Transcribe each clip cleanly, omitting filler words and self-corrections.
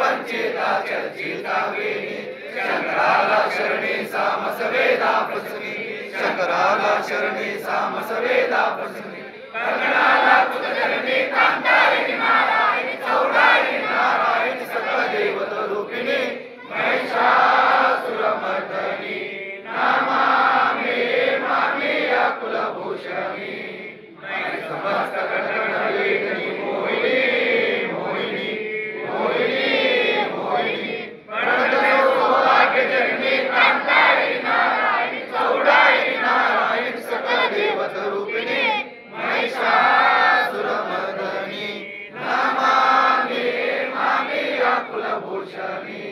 पंचेता चर्चिता वेणी शंकराला शरणी सामसवेदा प्रसंगी शंकराला शरणी सामसवेदा प्रसंगी कंगनाला कुलचरणी कांतारिणी नारायणी चौडारिणी नारायणी सकल देवत रूपिणी महिषासुरमर्दनी नमामि मामि कुलभूषणी समस्त कटकटवेदिनी मोहिनी मोहिनी मोहिनी मोहिनी प्रणतसौभाग्यजननी कांतारिणी नारायणी चौडारिणी नारायणी सकल देवत रूपिणी महिषासुरमर्दनी नमामि मामि कुलभूषणी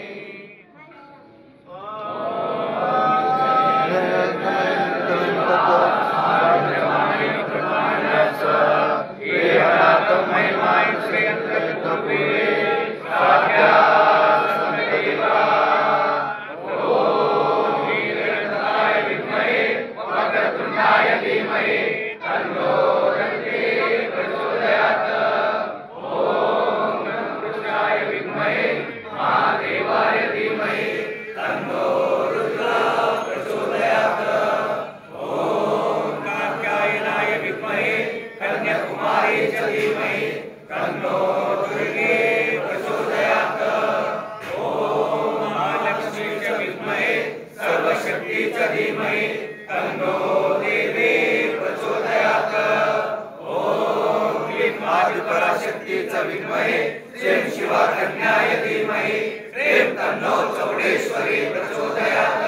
पराशक्तीचा विद्महे श्रीं शिवा कन्याय धीमहि प्रेम तन्नो चौडेश्वरी प्रचोदयात्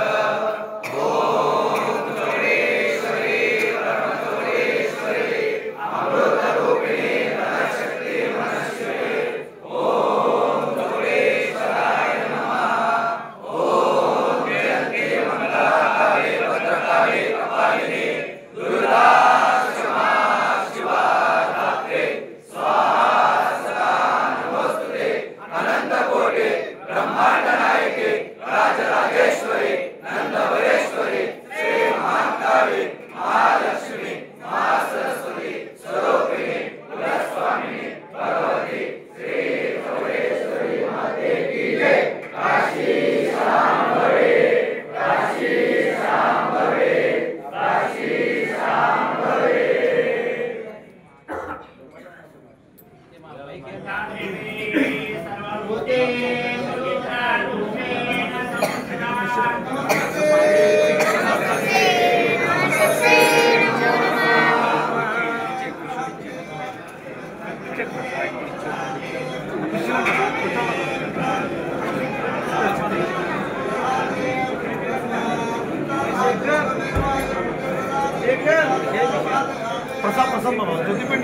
ओम चौडेश्वरी परम चौडेश्वरी अमृत रूपिणी धनशक्ति मनश्वरी ओम चौडेश्वराय नमः ओम जयन्ती मंगलाकाले भद्रकाले कपालिनी दुर्गा ब्रह्मांड नायके राजराजेश्वरी नंदवरेश्वरी श्री महाकाली महालक्ष्मी महासरस्वती स्वरूपिणी कुलस्वामिनी भगवती श्री चौडेश्वरी माते की जय। काशी शांभवी काशी शांभवी काशी शांभवी। प्रसाद ज्योति पण